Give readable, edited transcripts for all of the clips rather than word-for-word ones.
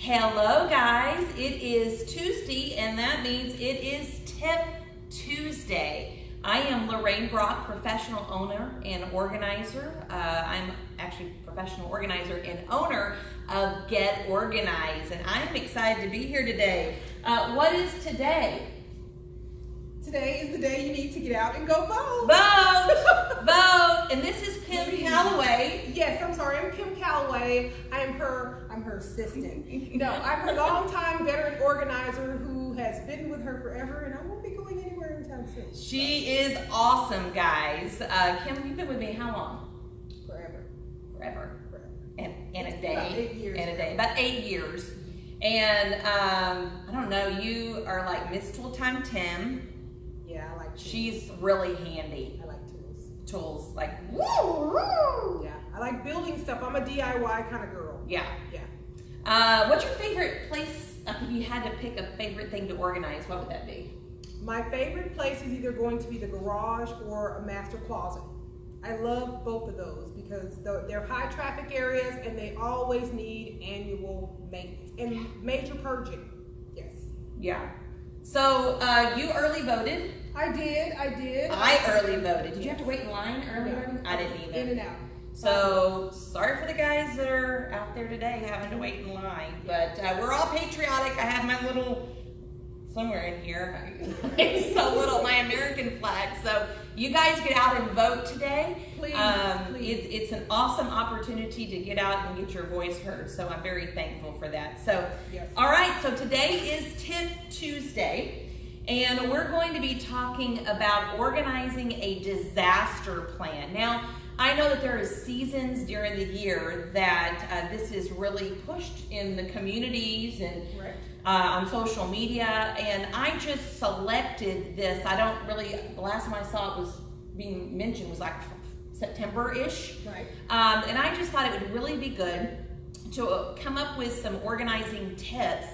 Hello guys, it is Tuesday and that means it is Tip Tuesday. I am Lorraine Brock, professional owner and organizer. I'm actually professional organizer and owner of Get Organized, and I'm excited to be here today. What is today? Today is the day you need to get out and go vote. Vote! Vote! And this is Kym Calloway. Yes, I'm sorry, I'm Kym Calloway. I'm her assistant. No, I'm her longtime veteran organizer who has been with her forever, and I won't be going anywhere anytime soon. She is awesome, guys. Kym, you've been with me how long? Forever. Forever. And a day. About 8 years. And a day. About 8 years. And I don't know, you are like Miss Tooltime Tim. Yeah, I like tools. She's really handy. I like tools. Tools, like woo, woo. Yeah, I like building stuff. I'm a DIY kind of girl. Yeah. Yeah. What's your favorite place? If you had to pick a favorite thing to organize, what would that be? My favorite place is either going to be the garage or a master closet. I love both of those because they're high traffic areas and they always need annual maintenance and major purging. Yes. Yeah. So you early voted. I did. I early voted. Did you have to wait in line early voting? I didn't even. In and out. So sorry for the guys that are out there today having to wait in line, but we're all patriotic. I have my little, somewhere in here, it's so little, my American flag. So you guys get out and vote today. Please, please. It's an awesome opportunity to get out and get your voice heard. So I'm very thankful for that. So, yes. All right, so today is Tip Tuesday. And we're going to be talking about organizing a disaster plan. Now, I know that there are seasons during the year that this is really pushed in the communities and Right. On social media, and I just selected this. I don't really, the last time I saw it was being mentioned was like September-ish. Right. And I just thought it would really be good to come up with some organizing tips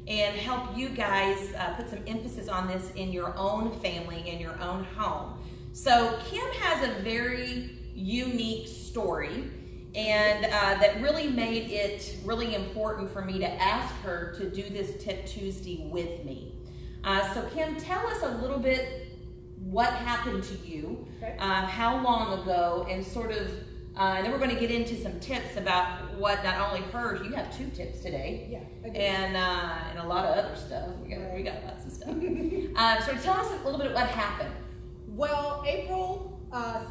and help you guys put some emphasis on this in your own family, in your own home. So Kym has a very unique story, and that really made it really important for me to ask her to do this Tip Tuesday with me. So Kym, tell us a little bit what happened to you, Okay. how long ago, and sort of, and then we're going to get into some tips about what not only hers, you have 2 tips today, Yeah, I do. and a lot of other stuff. We got lots of stuff. So tell us a little bit of what happened. Well, April 13th,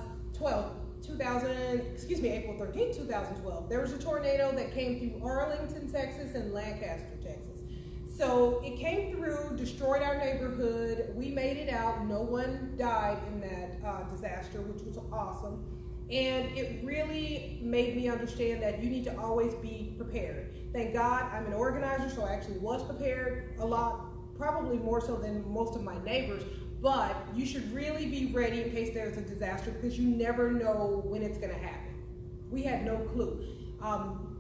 2012, there was a tornado that came through Arlington, Texas and Lancaster, Texas. So it came through, destroyed our neighborhood. We made it out. No one died in that disaster, which was awesome. And it really made me understand that you need to always be prepared. Thank God I'm an organizer, so I actually was prepared a lot, probably more so than most of my neighbors. But you should really be ready in case there's a disaster because you never know when it's going to happen. We had no clue.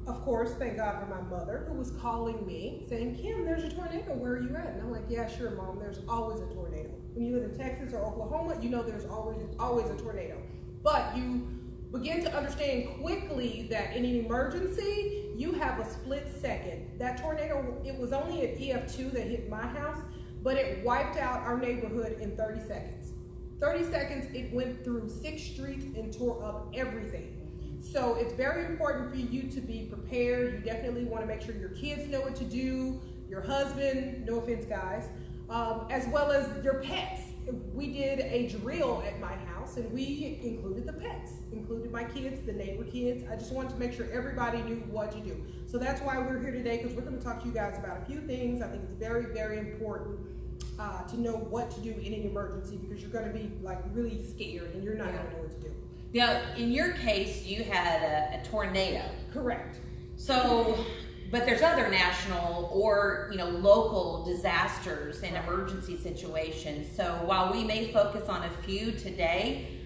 Of course, thank God for my mother who was calling me saying, Kym, there's a tornado. Where are you at? And I'm like, yeah, sure, Mom. There's always a tornado. When you live in Texas or Oklahoma, you know there's always a tornado. But you begin to understand quickly that in an emergency, you have a split second. That tornado, it was only an EF2 that hit my house, but it wiped out our neighborhood in 30 seconds. 30 seconds, it went through 6 streets and tore up everything. So it's very important for you to be prepared. You definitely want to make sure your kids know what to do, your husband, no offense guys, as well as your pets. We did a drill at my house and we included the pets, included my kids, the neighbor kids. I just wanted to make sure everybody knew what to do. So that's why we're here today, because we're going to talk to you guys about a few things. I think it's very, very important to know what to do in an emergency because you're going to be like really scared and you're not going to know what to do. Now, in your case, you had a tornado. Correct. So, but there's other national or local disasters and emergency situations. So while we may focus on a few today,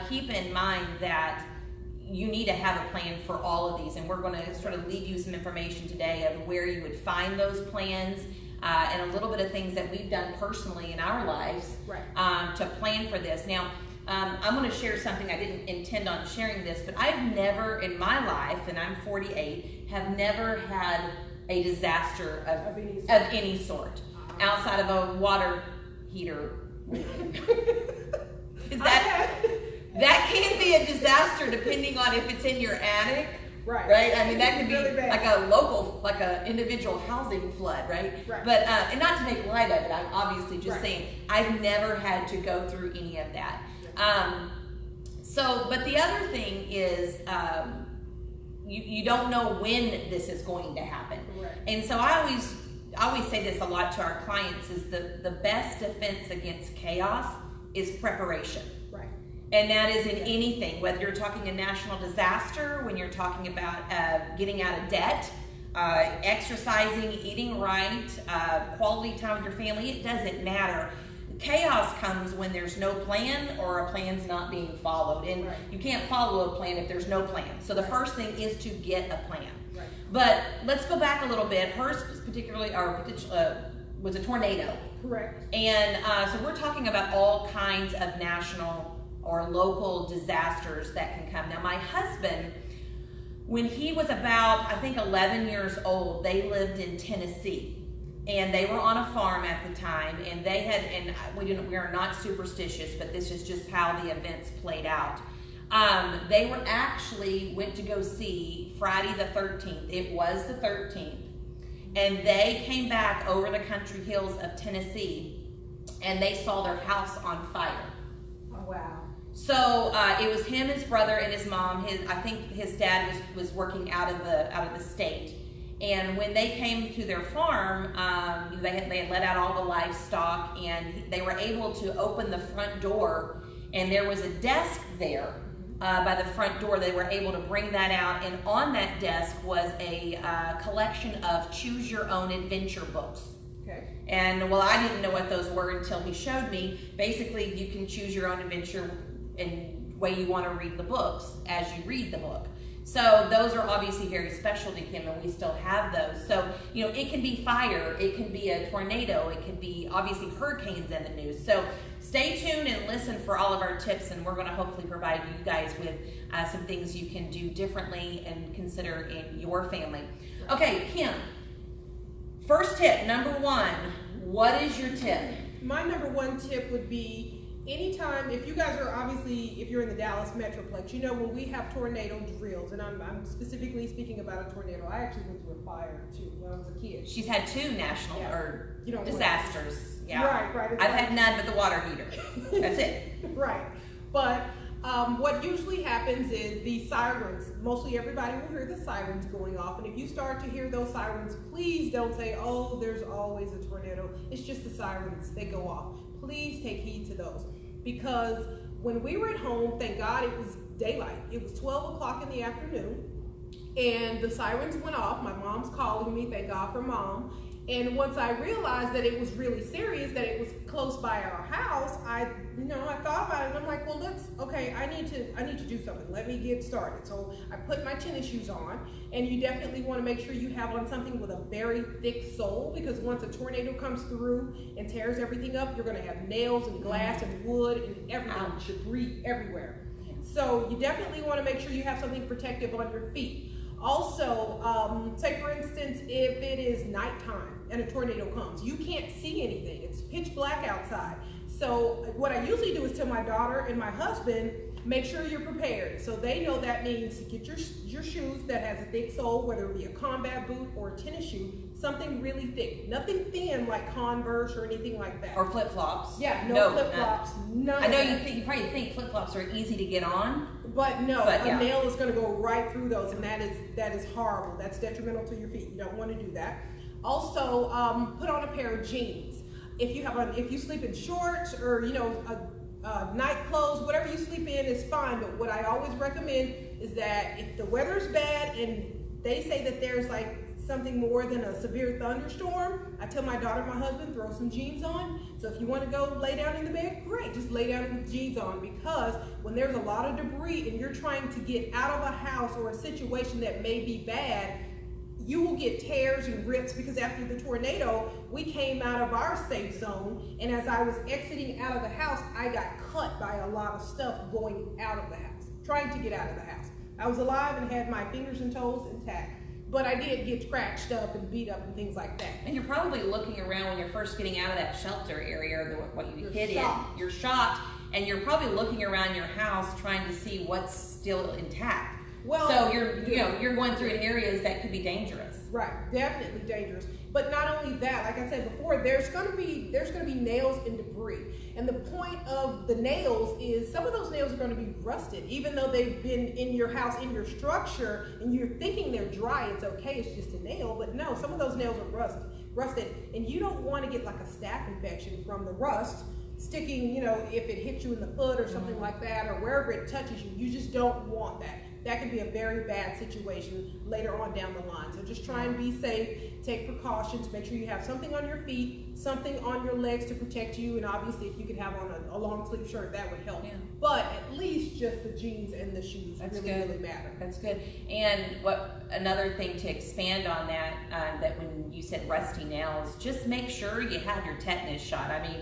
keep in mind that you need to have a plan for all of these, and we're going to sort of leave you some information today of where you would find those plans and a little bit of things that we've done personally in our lives to plan for this. Now, I'm going to share something. I didn't intend on sharing this, but I've never in my life, and I'm 48, have never had a disaster of any sort outside of a water heater. That can be a disaster depending on if it's in your attic. Right. I mean, that could be really like a local, like a individual housing flood, right? But and not to make light of it, I'm obviously just saying I've never had to go through any of that. But the other thing is you don't know when this is going to happen. And so I always say this a lot to our clients is the best defense against chaos is preparation. And that is in anything, whether you're talking a national disaster, when you're talking about getting out of debt, exercising, eating right, quality time with your family, it doesn't matter. Chaos comes when there's no plan or a plan's not being followed. And you can't follow a plan if there's no plan. So the first thing is to get a plan. But let's go back a little bit. Hers particularly was a tornado. And so we're talking about all kinds of national or local disasters that can come. Now, my husband, when he was about, I think, 11 years old, they lived in Tennessee. And they were on a farm at the time, and they had, and we are not superstitious, but this is just how the events played out. They were actually went to go see Friday the 13th. It was the 13th. And they came back over the country hills of Tennessee, and they saw their house on fire. Oh, wow. So it was him, his brother, and his mom. I think his dad was working out of the state. And when they came to their farm, they had let out all the livestock, and they were able to open the front door, and there was a desk there by the front door. They were able to bring that out, and on that desk was a collection of choose your own adventure books. And well, I didn't know what those were until he showed me. Basically, you can choose your own adventure in the way you want to read the books as you read the book. So those are obviously very special to him, and we still have those. So, it can be fire, it can be a tornado, it can be obviously hurricanes in the news. So stay tuned and listen for all of our tips, and we're going to hopefully provide you guys with some things you can do differently and consider in your family. Okay, Kym, first tip, number one, what is your tip? My number one tip would be anytime, if you guys are if you're in the Dallas Metroplex, when we have tornado drills, and I'm specifically speaking about a tornado. I actually went through a fire too when I was a kid. She's had two national disasters. Right. I've had none but the water heater. That's it. Right. But what usually happens is the sirens, mostly everybody will hear the sirens going off. And if you start to hear those sirens, please don't say, oh, there's always a tornado. It's just the sirens, they go off. Please take heed to those. Because when we were at home, thank God it was daylight. It was 12 o'clock in the afternoon. And the sirens went off. My mom's calling me, thank God for Mom. And once I realized that it was really serious, that it was close by our house, I thought about it, and I'm like, well, I need to do something. Let me get started. So I put my tennis shoes on, and you definitely want to make sure you have on something with a very thick sole, because once a tornado comes through and tears everything up, you're going to have nails and glass and wood and everything, debris everywhere. So you definitely want to make sure you have something protective on your feet. Also, say for instance, if it is nighttime and a tornado comes, you can't see anything. It's pitch black outside. So what I usually do is tell my daughter and my husband, make sure you're prepared. So they know that means get your shoes that has a thick sole, whether it be a combat boot or a tennis shoe, something really thick. Nothing thin like Converse or anything like that. Or flip-flops. Yeah, no flip-flops. I know you probably think flip-flops are easy to get on. But a nail is going to go right through those, and that is horrible. That's detrimental to your feet. You don't want to do that. Also, put on a pair of jeans. If you sleep in shorts or night clothes, whatever you sleep in is fine. But what I always recommend is that if the weather's bad and they say that there's like something more than a severe thunderstorm, I tell my daughter and my husband, throw some jeans on. So if you want to go lay down in the bed, great, just lay down with jeans on, because when there's a lot of debris and you're trying to get out of a house or a situation that may be bad, you will get tears and rips, because after the tornado, we came out of our safe zone, and as I was exiting out of the house, I got cut by a lot of stuff going out of the house, trying to get out of the house. I was alive and had my fingers and toes intact. but I did get scratched up and beat up and things like that. And you're probably looking around when you're first getting out of that shelter area, or what you hid in. You're shocked, and you're probably looking around your house trying to see what's still intact. Well, so you're going through areas that could be dangerous. Right, definitely dangerous. But not only that, like I said before, there's going to be nails and debris. And the point of the nails is some of those nails are going to be rusted, even though they've been in your house, in your structure, and you're thinking they're dry. It's okay, it's just a nail. But no, some of those nails are rusted, and you don't want to get like a staph infection from the rust sticking. If it hits you in the foot or something like that, or wherever it touches you, you just don't want that. That could be a very bad situation later on down the line. So just try and be safe, take precautions, make sure you have something on your feet, something on your legs to protect you, and obviously if you could have on a long sleeve shirt, that would help. Yeah. But at least just the jeans and the shoes really matter. That's good. And another thing to expand on that when you said rusty nails, just make sure you have your tetanus shot. I mean,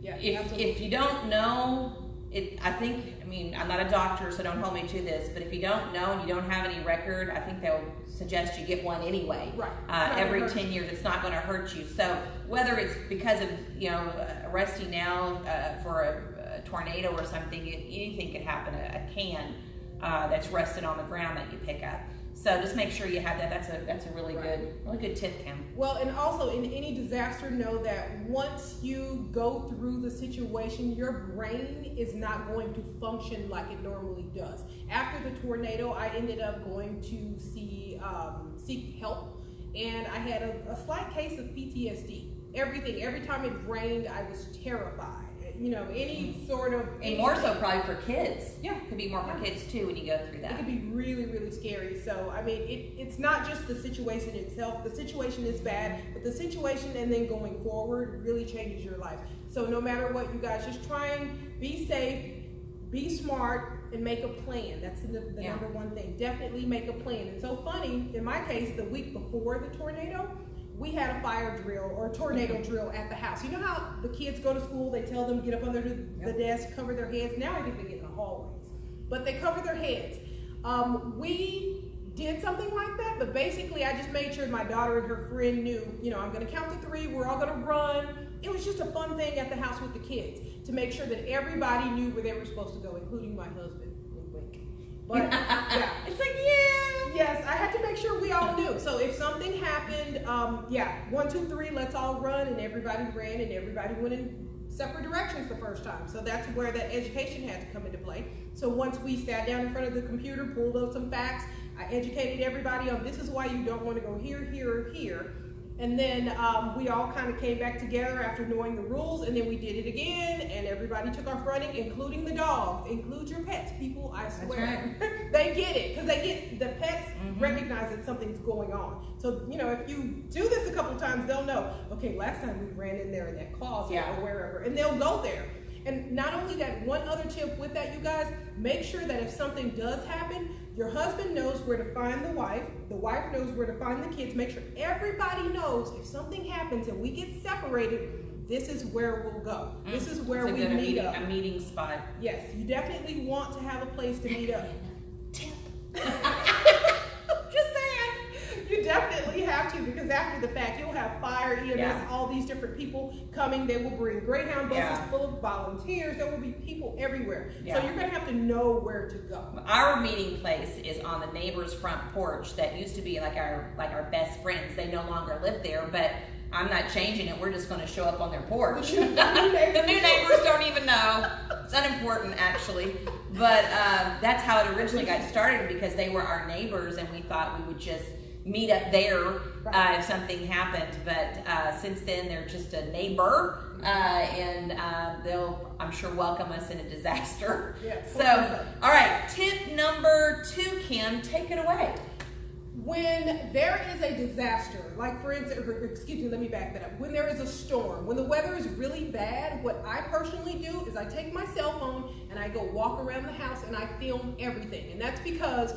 if you don't know, I'm not a doctor, so don't hold me to this, but if you don't know and you don't have any record, I think they'll suggest you get one anyway. Right. Every 10 years, it's not going to hurt you. So whether it's because of, a rusty nail for a tornado or something, anything could happen. A can that's rusted on the ground that you pick up. So just make sure you have that. That's a really good tip, Kym. Well, and also in any disaster, know that once you go through the situation, your brain is not going to function like it normally does. After the tornado, I ended up going to seek help, and I had a slight case of PTSD. Every time it rained, I was terrified. Any sort of... And more so probably for kids. Yeah. It could be more for kids too when you go through that. It could be really, really scary. So, it's not just the situation itself. The situation is bad, but the situation and then going forward really changes your life. So no matter what, you guys, just try and be safe, be smart, and make a plan. That's the number one thing. Definitely make a plan. And so funny, in my case, the week before the tornado, we had a fire drill or a tornado drill at the house. You know how the kids go to school, they tell them get up under the desk, cover their heads. Now I think they get in the hallways, but they cover their heads. We did something like that, but basically I just made sure my daughter and her friend knew, I'm gonna count to 3, we're all gonna run. It was just a fun thing at the house with the kids to make sure that everybody knew where they were supposed to go, including my husband. But it's like, yes, I had to make sure we all knew. So if something happened, 1, 2, 3, let's all run, and everybody ran, and everybody went in separate directions the first time. So that's where that education had to come into play. So once we sat down in front of the computer, pulled up some facts, I educated everybody on this is why you don't want to go here, here, or here. And then we all kind of came back together after knowing the rules, and then we did it again, and everybody took off running, including the dog. Include your pets, people, I swear. Right. They get it, because the pets recognize that something's going on. So, if you do this a couple times, they'll know, okay, last time we ran in there in that closet or wherever, and they'll go there. And not only that, one other tip with that, you guys, make sure that if something does happen, your husband knows where to find the wife knows where to find the kids. Make sure everybody knows if something happens and we get separated, this is where we'll go. This is where we meet up. A meeting spot. Yes, you definitely want to have a place to meet up. Tip. Just saying. You definitely have to, because after the fact, you'll have fire, EMS, all these different people coming. They will bring Greyhound buses full of volunteers. There will be people everywhere. So you're going to have to know where to go. Our meeting place is on the neighbor's front porch that used to be like our best friends. They no longer live there, but I'm not changing it. We're just going to show up on their porch. The new neighbors don't even know. It's unimportant, actually. But that's how it originally got started, because they were our neighbors, and we thought we would just meet up there if something happened. But since then, they're just a neighbor, and they'll, I'm sure, welcome us in a disaster. So, all right, tip number 2, Kym, take it away. When there is a disaster, like for instance, let me back that up. When there is a storm, when the weather is really bad, what I personally do is I take my cell phone and I go walk around the house and I film everything. And that's because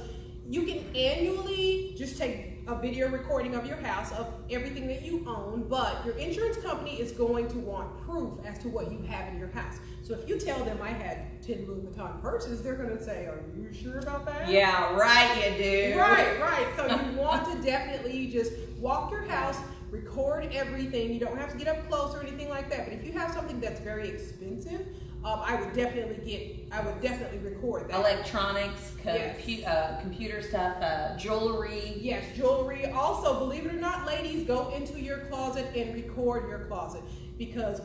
You can annually just take a video recording of your house, of everything that you own, but your insurance company is going to want proof as to what you have in your house. So if you tell them I had 10 Louis Vuitton purses, they're going to say, are you sure about that? Yeah, right, you do. Right. So you want to definitely just walk your house, record everything. You don't have to get up close or anything like that. But if you have something that's very expensive, I would definitely record that. Electronics, computer stuff, jewelry. Yes, jewelry. Also, believe it or not, ladies, go into your closet and record your closet, because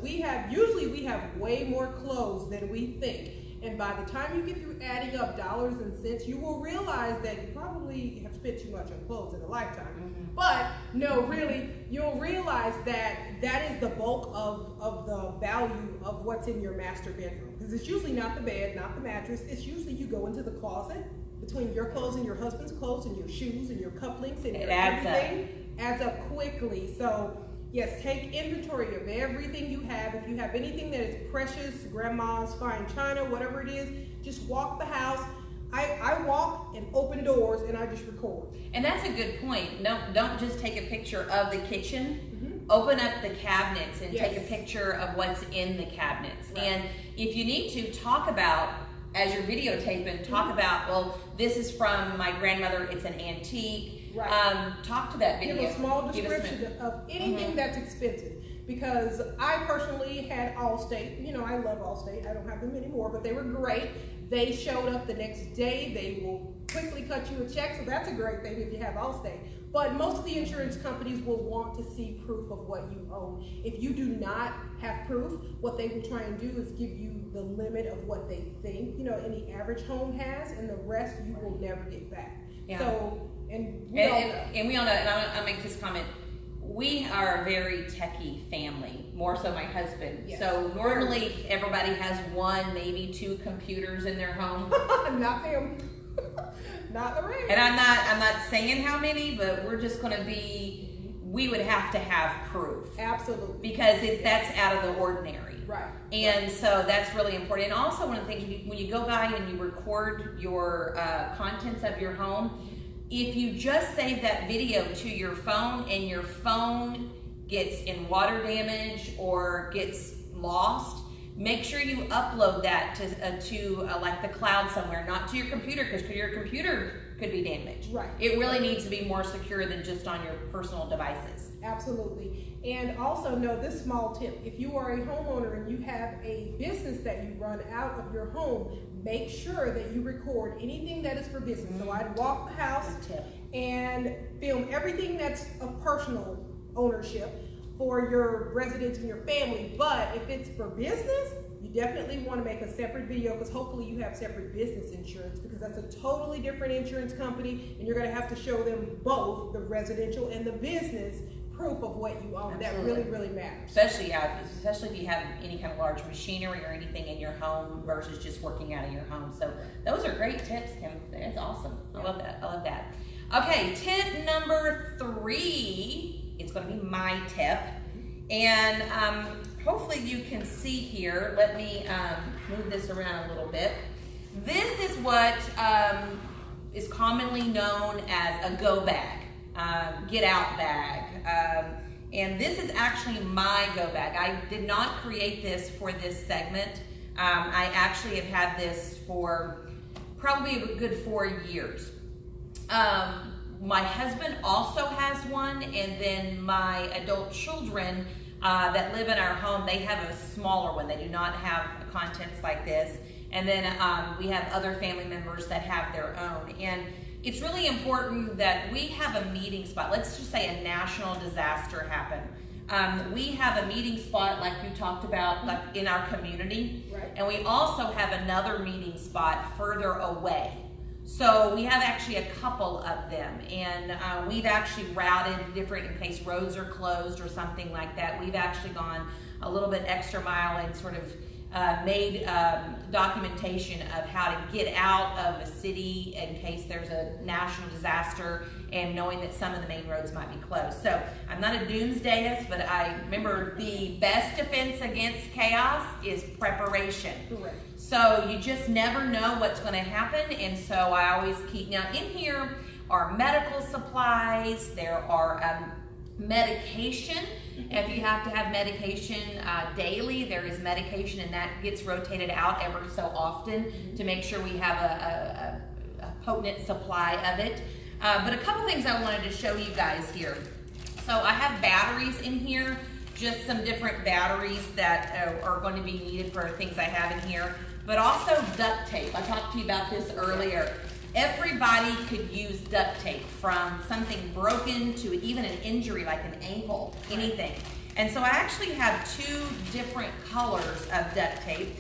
usually we have way more clothes than we think. And by the time you get through adding up dollars and cents, you will realize that you probably have spent too much on clothes in a lifetime. Mm-hmm. But no, really, you'll realize that that is the bulk of the value of what's in your master bedroom. Because it's usually not the bed, not the mattress. It's usually you go into the closet, between your clothes and your husband's clothes and your shoes and your cufflinks and everything. Adds up quickly. So yes, take inventory of everything you have. If you have anything that is precious, grandma's fine china, whatever it is, just walk the house. I walk and open doors and I just record. And that's a good point. Don't just take a picture of the kitchen. Mm-hmm. Open up the cabinets and Yes. take a picture of what's in the cabinets. Right. And if you need to, talk about, as you're videotaping, talk about, well, this is from my grandmother, it's an antique. Right. Talk to that video. Give a small description of anything that's expensive. Because I personally had Allstate. You know, I love Allstate. I don't have them anymore, but they were great. They showed up the next day. They will quickly cut you a check, so that's a great thing if you have Allstate. But most of the insurance companies will want to see proof of what you own. If you do not have proof, what they will try and do is give you the limit of what they think, any average home has, and the rest you will never get back. Yeah. So, and we all know, and I'll make this comment, we are a very techie family, more so my husband. Yes. So normally everybody has one, maybe two computers in their home. Not them. Not Lorraine. And I'm not saying how many, but we're just going to we would have to have proof. Absolutely. Because that's out of the ordinary. Right. And so that's really important. And also one of the things, when you go by and you record your contents of your home, if you just save that video to your phone and your phone gets in water damage or gets lost, make sure you upload that to like the cloud somewhere, not to your computer, because your computer could be damaged. Right. It really needs to be more secure than just on your personal devices. Absolutely. And also know this small tip. If you are a homeowner and you have a business that you run out of your home, make sure that you record anything that is for business. So I'd walk the house and film everything that's of personal ownership for your residents and your family. But if it's for business, you definitely want to make a separate video, because hopefully you have separate business insurance, because that's a totally different insurance company, and you're going to have to show them both the residential and the business proof of what you own. Absolutely. That really matters. Especially if you have any kind of large machinery or anything in your home versus just working out of your home. So those are great tips, Kym. That's awesome. I love that. Okay, tip number 3. It's going to be my tip. And hopefully you can see here. Let me move this around a little bit. This is what is commonly known as a go bag, get out bag. And this is actually my go bag. I did not create this for this segment. I actually have had this for probably a good 4 years. My husband also has one, and then my adult children that live in our home, they have a smaller one. They do not have contents like this. And then we have other family members that have their own. And it's really important that we have a meeting spot. Let's just say a national disaster happened. We have a meeting spot like you talked about, like in our community. Right. And we also have another meeting spot further away. So we have actually a couple of them, and we've actually routed different, in case roads are closed or something like that. We've actually gone a little bit extra mile and sort of made documentation of how to get out of a city in case there's a national disaster, and knowing that some of the main roads might be closed. So I'm not a doomsdayist, but I remember the best defense against chaos is preparation. Correct. So you just never know what's going to happen, and so I always keep, now in here are medical supplies, there are medication. If you have to have medication daily, there is medication, and that gets rotated out ever so often to make sure we have a potent supply of it. But a couple things I wanted to show you guys here. So I have batteries in here, just some different batteries that are going to be needed for things I have in here, but also duct tape. I talked to you about this earlier. Everybody could use duct tape, from something broken to even an injury like an ankle, anything. And so I actually have 2 different colors of duct tape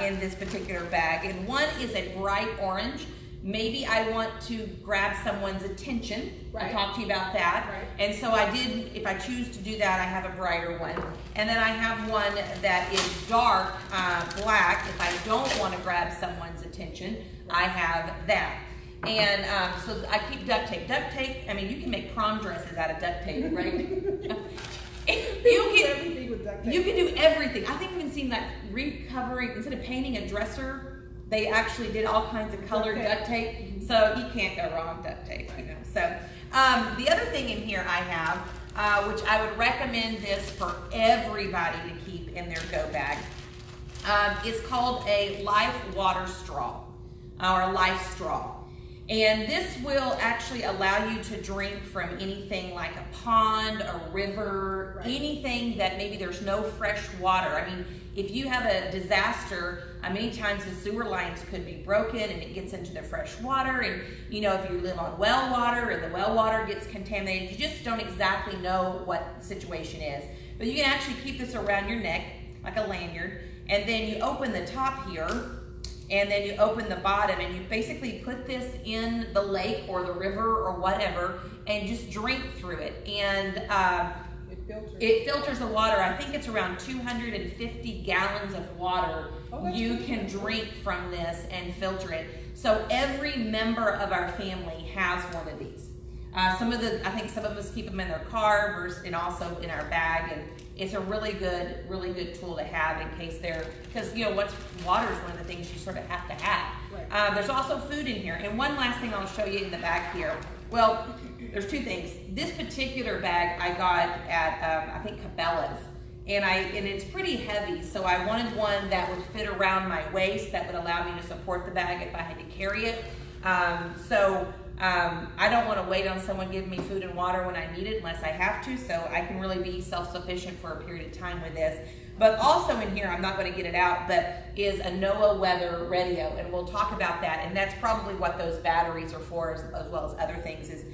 in this particular bag. And one is a bright orange. Maybe I want to grab someone's attention. I talked to you about that. And so I did, if I choose to do that, I have a brighter one. And then I have one that is dark black. If I don't want to grab someone's attention, I have that. And so I keep duct tape. Duct tape, I mean, you can make prom dresses out of duct tape, right? You can do everything. I think I've even seen like recovering, instead of painting a dresser, they actually did all kinds of colored duct tape. So you can't go wrong with duct tape, I know. So the other thing in here I have, which I would recommend this for everybody to keep in their go bag, is called a life water straw, or a life straw. And this will actually allow you to drink from anything like a pond, a river, anything that maybe there's no fresh water. I mean, if you have a disaster, many times the sewer lines could be broken and it gets into the fresh water. And you know, if you live on well water and the well water gets contaminated, you just don't exactly know what the situation is. But you can actually keep this around your neck like a lanyard, and then you open the top here, and then you open the bottom, and you basically put this in the lake or the river or whatever, and just drink through it. And it filters the water. I think it's around 250 gallons of water you can drink from this and filter it. So every member of our family has one of these. I think some of us keep them in their car and also in our bag, and it's a really good tool to have in case because you know water is one of the things you sort of have to have. There's also food in here, and one last thing I'll show you in the back here. Well, there's 2 things. This particular bag I got at I think Cabela's, and it's pretty heavy, so I wanted one that would fit around my waist that would allow me to support the bag if I had to carry it. I don't want to wait on someone giving me food and water when I need it unless I have to, so I can really be self-sufficient for a period of time with this. But also in here, I'm not going to get it out, but is a NOAA weather radio, and we'll talk about that, and that's probably what those batteries are for, as well as other things, is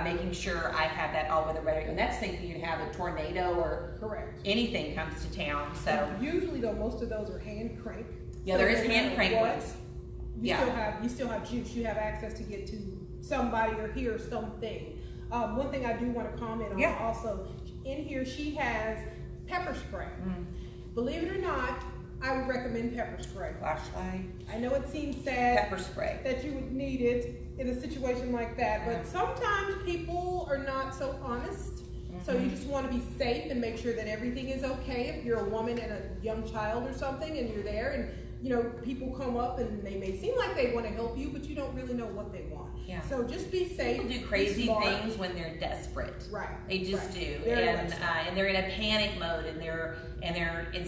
making sure I have that all-weather radio. And that's thinking you'd have a tornado or anything comes to town. So usually though, most of those are hand crank. Yeah, there is hand crank ones. You still have juice. You have access to get to somebody or hear something. One thing I do want to comment on also, in here she has pepper spray. Believe it or not, I would recommend pepper spray. Flashlight. I know it seems sad pepper spray that you would need it in a situation like that, but sometimes people are not so honest. So you just want to be safe and make sure that everything is okay. If you're a woman and a young child or something and you're there, and you know, people come up and they may seem like they want to help you, but you don't really know what they want. So just be safe. People do crazy things when they're desperate. They just do. And they're in a panic mode, and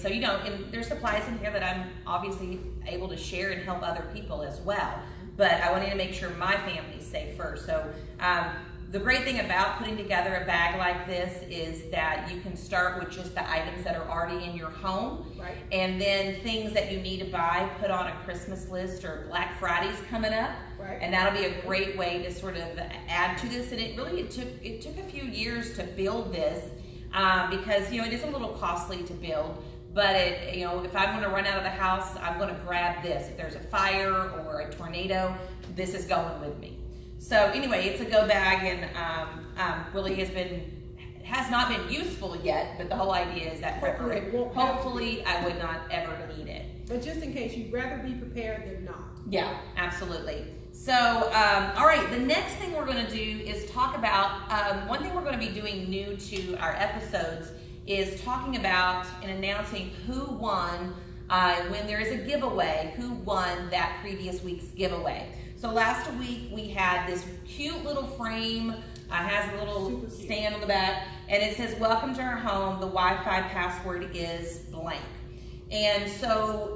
so you know, and there's supplies in here that I'm obviously able to share and help other people as well. But I wanted to make sure my family's safe first. So the great thing about putting together a bag like this is that you can start with just the items that are already in your home, and then things that you need to buy, put on a Christmas list, or Black Friday's coming up, and that'll be a great way to sort of add to this. And it took a few years to build this because you know it is a little costly to build. But you know, if I'm going to run out of the house, I'm going to grab this. If there's a fire or a tornado, this is going with me. So anyway, it's a go bag, and really has not been useful yet. But the whole idea is that hopefully I would not ever need it. But just in case, you'd rather be prepared than not. Yeah, absolutely. So all right, the next thing we're going to do is talk about one thing we're going to be doing new to our episodes is talking about and announcing who won when there is a giveaway, who won that previous week's giveaway. So last week we had this cute little frame, has a little stand on the back, and it says, "Welcome to our home, the Wi-Fi password is blank." And so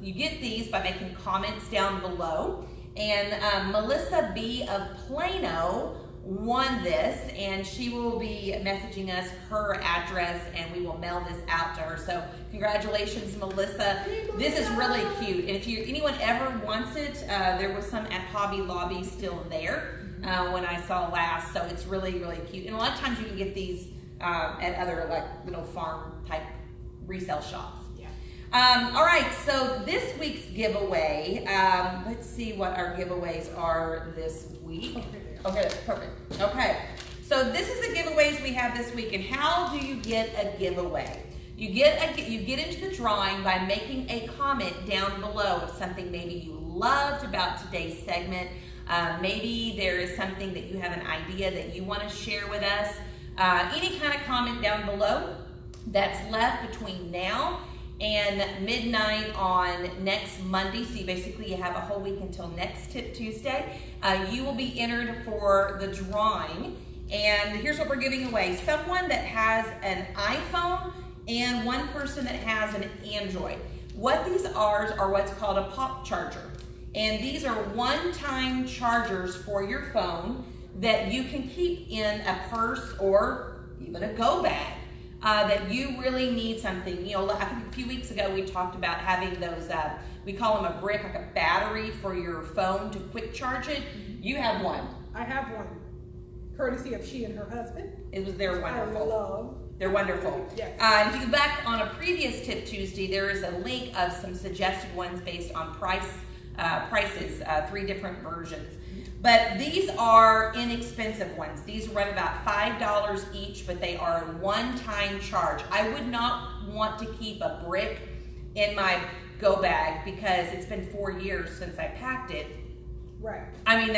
you get these by making comments down below. And Melissa B. of Plano won this, and she will be messaging us her address, and we will mail this out to her. So congratulations, Melissa. This is really cute, and if anyone ever wants it, there was some at Hobby Lobby still there when I saw last. So it's really, really cute, and a lot of times you can get these at other like little farm type resale shops. All right, so this week's giveaway, let's see what our giveaways are this week. Okay, that's perfect. Okay, so this is the giveaways we have this week, and how do you get a giveaway? You get into the drawing by making a comment down below of something maybe you loved about today's segment. Maybe there is something that you have an idea that you want to share with us. Any kind of comment down below that's left between now and midnight on next Monday. So you have a whole week until next Tip Tuesday. You will be entered for the drawing. And here's what we're giving away. Someone that has an iPhone and one person that has an Android. What these are what's called a pop charger. And these are one-time chargers for your phone that you can keep in a purse or even a go bag. That you really need something. You know, I think a few weeks ago we talked about having those, we call them a brick, like a battery for your phone to quick charge it. You have one. I have one, courtesy of she and her husband. They're wonderful. I love. They're wonderful. Yes. If you go back on a previous Tip Tuesday, there is a link of some suggested ones based on prices, 3 different versions. But these are inexpensive ones. These run about $5 each, but they are a one-time charge. I would not want to keep a brick in my go bag because it's been 4 years since I packed it. Right. I mean,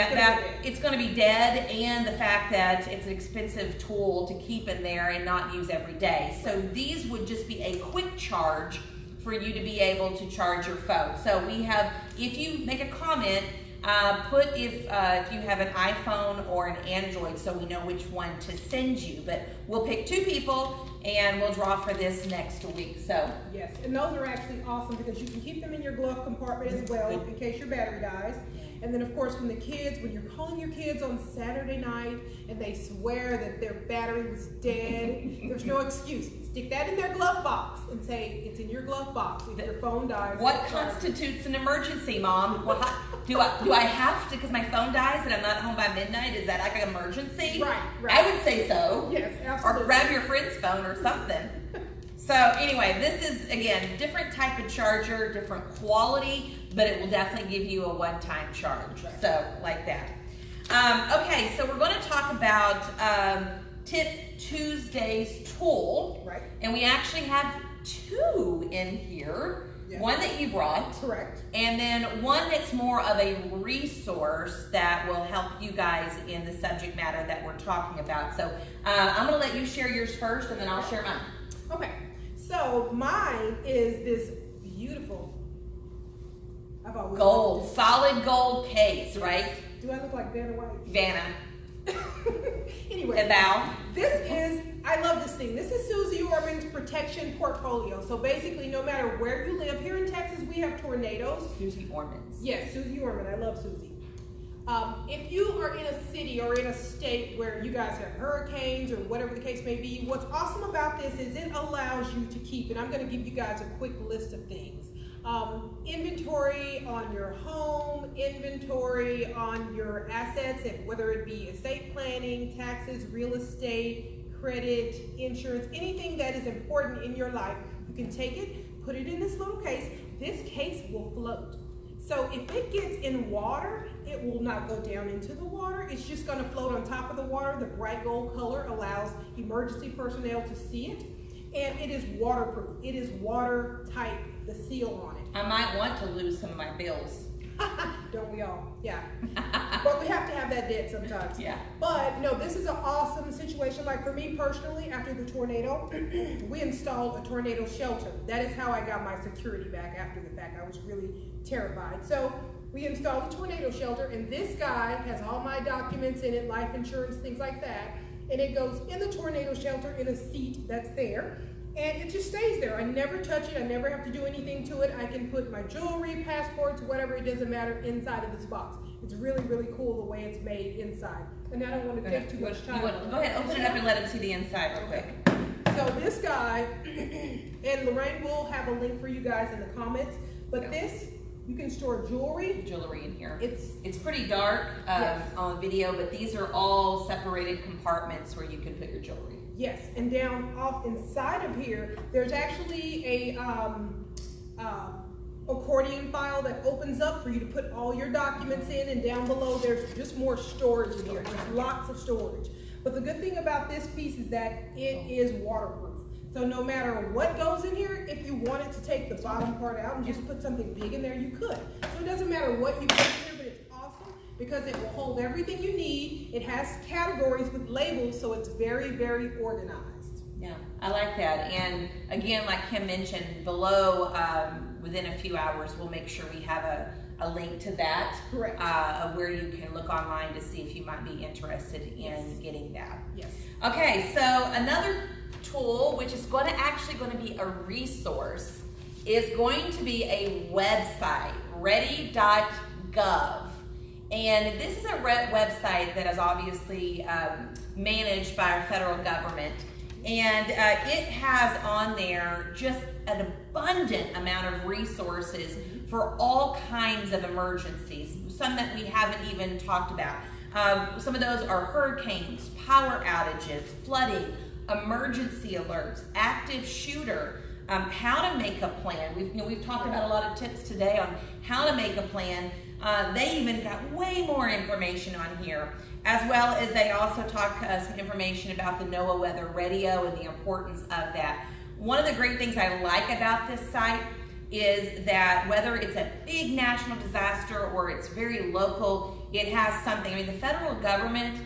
it's going to be dead, and the fact that it's an expensive tool to keep in there and not use every day. So these would just be a quick charge for you to be able to charge your phone. So we have, if you make a comment, put if you have an iPhone or an Android so we know which one to send you. But we'll pick 2 people and we'll draw for this next week. So yes, and those are actually awesome because you can keep them in your glove compartment as well in case your battery dies. And then of course when you're calling your kids on Saturday night and they swear that their battery was dead, there's no excuse. Stick that in their glove box and say it's in your glove box if your phone dies. What constitutes an emergency, Mom? Well, do I have to, because my phone dies and I'm not home by midnight, is that like an emergency? Right. I would say so. Yes, absolutely. Or grab your friend's phone or something. So anyway, this is, again, different type of charger, different quality, but it will definitely give you a one-time charge. Right. So, like that. Okay, so we're going to talk about Tip Tuesday's tool. Right. And we actually have 2 in here. Yes. One that you brought. Correct. And then one that's more of a resource that will help you guys in the subject matter that we're talking about. So I'm going to let you share yours first, and then I'll share mine. Okay. So mine is this beautiful, solid gold case, right? Do I look like Vanna White? Vanna. Anyway, Val. I love this thing. This is Susie Orman's protection portfolio. So basically, no matter where you live, here in Texas, we have tornadoes. Susie Orman's. Yes, Susie Orman. I love Susie. If you are in a city or in a state where you guys have hurricanes or whatever the case may be, what's awesome about this is it allows you to keep, and I'm going to give you guys a quick list of things. Inventory on your home, inventory on your assets, whether it be estate planning, taxes, real estate, credit, insurance, anything that is important in your life. You can take it, put it in this little case. This case will float. So if it gets in water, it will not go down into the water. It's just going to float on top of the water. The bright gold color allows emergency personnel to see it. And it is waterproof. It is watertight, the seal on it. I might want to lose some of my bills. Don't we all? Yeah. But we have to have that debt sometimes. Yeah. But no, this is an awesome situation. Like for me personally, after the tornado, we installed a tornado shelter. That is how I got my security back after the fact. I was really terrified. So we installed a tornado shelter, and this guy has all my documents in it, life insurance, things like that. And it goes in the tornado shelter in a seat that's there. And it just stays there. I never touch it. I never have to do anything to it. I can put my jewelry, passports, whatever, it doesn't matter, inside of this box. It's really, really cool the way it's made inside. And I don't want to take too much time. Go ahead, open it up and let them see the inside real quick. So this guy, and Lorraine will have a link for you guys in the comments, but this, you can store jewelry. Jewelry in here. It's pretty dark yes. on the video, but these are all separated compartments where you can put your jewelry. Yes, and down off inside of here, there's actually a accordion file that opens up for you to put all your documents in, and down below there's just more storage in here. There's lots of storage. But the good thing about this piece is that it is waterproof. So no matter what goes in here, if you wanted to take the bottom part out and just put something big in there, you could. So it doesn't matter what you put in here, but it's awesome because it will hold everything you need. It has categories with labels, so it's very, very organized. Yeah, I like that. And again, like Kym mentioned, below, within a few hours, we'll make sure we have a link to that. Correct. Of where you can look online to see if you might be interested in getting that. Yes. Okay, so another tool, which is actually going to be a resource, is going to be a website, ready.gov. And this is a website that is obviously managed by our federal government. And it has on there just an abundant amount of resources for all kinds of emergencies, some that we haven't even talked about. Some of those are hurricanes, power outages, flooding, emergency alerts, active shooter, how to make a plan. We've talked about a lot of tips today on how to make a plan. They even got way more information on here, as well as they also talk some information about the NOAA weather radio and the importance of that. One of the great things I like about this site is that whether it's a big national disaster or it's very local, it has something. I mean, the federal government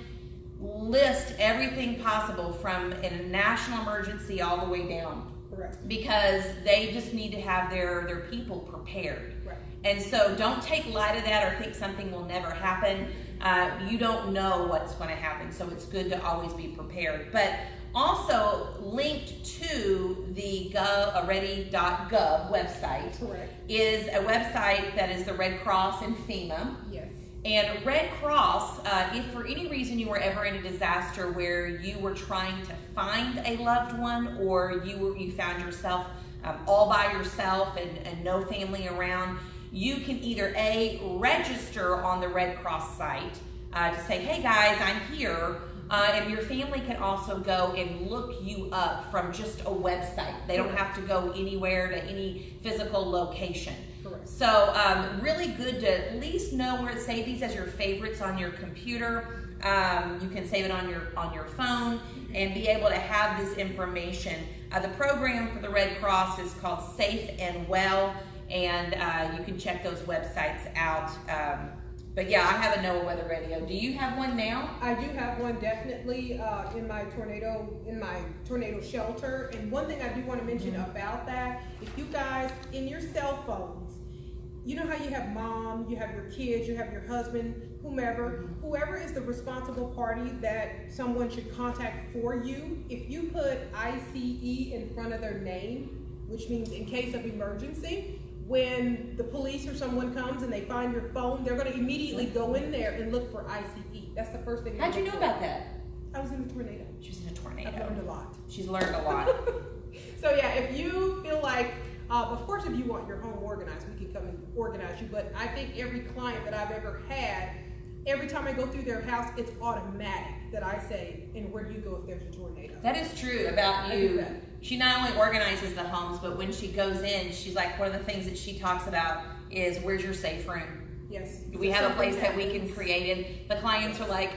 lists everything possible from a national emergency all the way down. Correct. Because they just need to have their people prepared. Right. And so don't take light of that or think something will never happen. You don't know what's going to happen, so it's good to always be prepared. But also linked to the ready.gov website. Correct. Is a website that is the Red Cross and FEMA. Yes. And Red Cross, if for any reason you were ever in a disaster where you were trying to find a loved one, or you found yourself all by yourself and no family around, you can either register on the Red Cross site to say, hey guys, I'm here. And your family can also go and look you up from just a website. They don't have to go anywhere to any physical location. Correct. So really good to at least know where to save these as your favorites on your computer. You can save it on your phone and be able to have this information. The program for the Red Cross is called Safe and Well, and you can check those websites out. But yeah, I have a NOAA weather radio. Do you have one now? I do have one definitely in my tornado shelter. And one thing I do want to mention about that, if you guys in your cell phones, you know how you have mom, you have your kids, you have your husband, whoever is the responsible party that someone should contact for you, if you put ICE in front of their name, which means in case of emergency, when the police or someone comes and they find your phone, they're going to immediately go in there and look for ICE. That's the first thing. How'd you know about that? I was in a tornado. She was in a tornado. I've learned a lot. She's learned a lot. So yeah, if you feel like, of course, if you want your home organized, we can come and organize you. But I think every client that I've ever had, every time I go through their house, it's automatic that I say, and where do you go if there's a tornado? That is true about you. She not only organizes the homes, but when she goes in, she's like, one of the things that she talks about is, where's your safe room? Yes. We have a place that we can create, and the clients are like,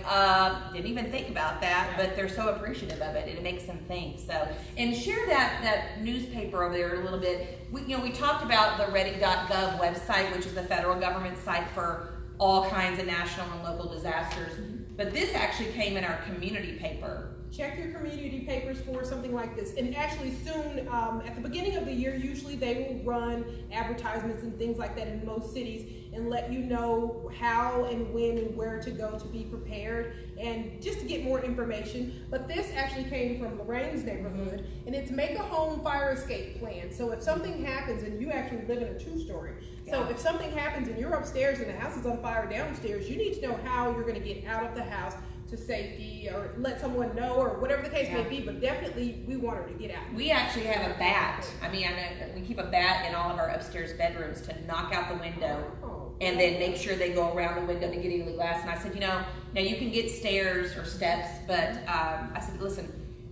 didn't even think about that, but they're so appreciative of it, and it makes them think. So, and share that newspaper over there a little bit. We talked about the ready.gov website, which is the federal government site for all kinds of national and local disasters. But this actually came in our community paper. Check your community papers for something like this. And actually soon, at the beginning of the year, usually they will run advertisements and things like that in most cities and let you know how and when and where to go to be prepared and just to get more information. But this actually came from Lorraine's neighborhood, and it's make a home fire escape plan. So if something happens, and you actually live in a 2-story, so if something happens and you're upstairs and the house is on fire downstairs, you need to know how you're going to get out of the house to safety, or let someone know, or whatever the case may be, but definitely we want her to get out. We actually have a bat. I know we keep a bat in all of our upstairs bedrooms to knock out the window and then make sure they go around the window to get into the glass. And I said, now you can get stairs or steps, but I said, listen,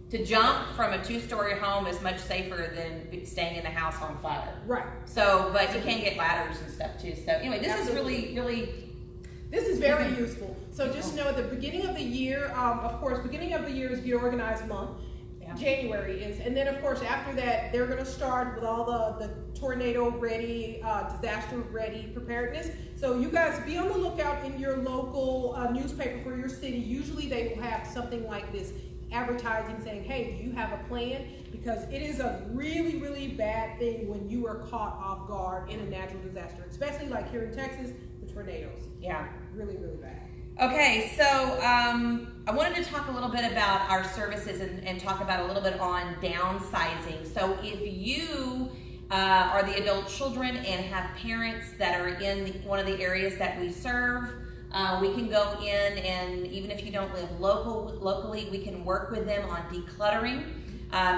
to jump from a 2-story home is much safer than staying in the house on fire. Right. So, but you can get ladders and stuff too. So anyway, this is really this is very useful. So just know at the beginning of the year, of course, beginning of the year is Get Organized month. January is, and then of course after that they're going to start with all the tornado ready, disaster ready preparedness. So you guys be on the lookout in your local newspaper for your city. Usually they will have something like this advertising saying, hey, do you have a plan? Because it is a really bad thing when you are caught off guard in a natural disaster, especially like here in Texas, the tornadoes. Yeah. Really bad. Okay, so I wanted to talk a little bit about our services and talk about a little bit on downsizing. So if you are the adult children and have parents that are in one of the areas that we serve, we can go in, and even if you don't live locally, we can work with them on decluttering,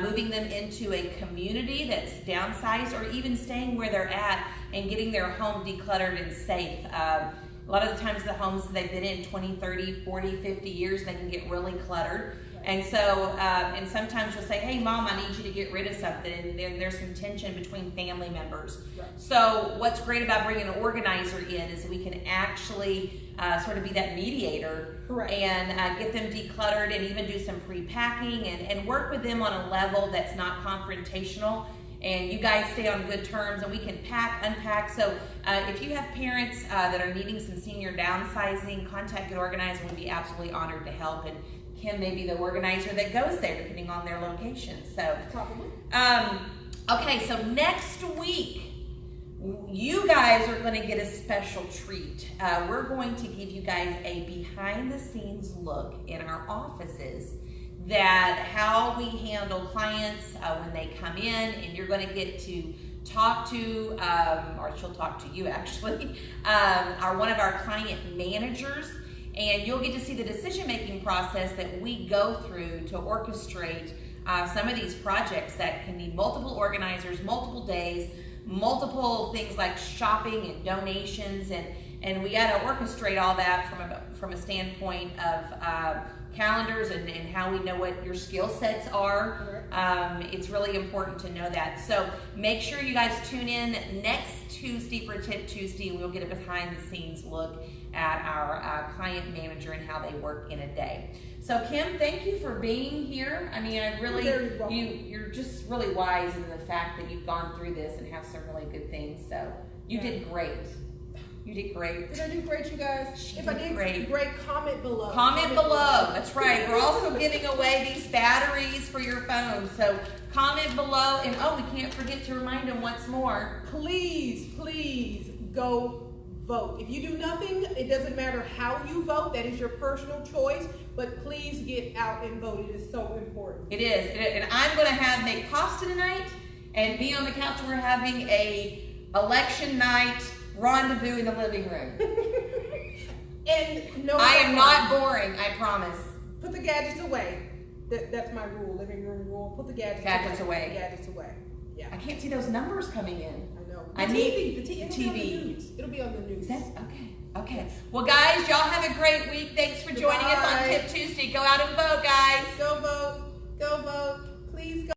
moving them into a community that's downsized, or even staying where they're at and getting their home decluttered and safe. A lot of the times the homes they've been in 20, 30, 40, 50 years, they can get really cluttered. And so, and sometimes you'll say, hey mom, I need you to get rid of something. And then there's some tension between family members. Right. So what's great about bringing an organizer in is we can actually sort of be that mediator. Correct. And get them decluttered and even do some pre-packing and work with them on a level that's not confrontational. And you guys stay on good terms, and we can pack, unpack. So if you have parents that are needing some senior downsizing, contact Get Organized, and we'd be absolutely honored to help. And Kym may be the organizer that goes there, depending on their location. So probably. Okay, so next week, you guys are going to get a special treat. We're going to give you guys a behind-the-scenes look in our offices, that how we handle clients when they come in, and you're going to get to talk to, or she'll talk to you actually, one of our client managers, and you'll get to see the decision-making process that we go through to orchestrate some of these projects that can need multiple organizers, multiple days, multiple things like shopping and donations, and we got to orchestrate all that from a standpoint of calendars and how we know what your skill sets are. It's really important to know that. So make sure you guys tune in next Tuesday for Tip Tuesday, and we'll get a behind the scenes look at our client manager and how they work in a day. So Kym, thank you for being here. I mean, you're just really wise in the fact that you've gone through this and have some really good things. So you did great. You did great. Did I do great, you guys? If I did great, comment below. Comment below. That's right. We're also giving away these batteries for your phone. So comment below. And we can't forget to remind them once more. Please go vote. If you do nothing, it doesn't matter how you vote. That is your personal choice. But please get out and vote. It is so important. It is. And I'm going to make pasta tonight and be on the couch. We're having a election night rendezvous in the living room. And no, I am not boring, I promise. Put the gadgets away. That's my rule, living room rule. Put the gadgets away. Gadgets away. Yeah. I can't see those numbers coming in. I know. I need the TV. It'll be on the news. Okay. Well, guys, y'all have a great week. Thanks for joining us on Tip Tuesday. Go out and vote, guys. Go vote. Go vote.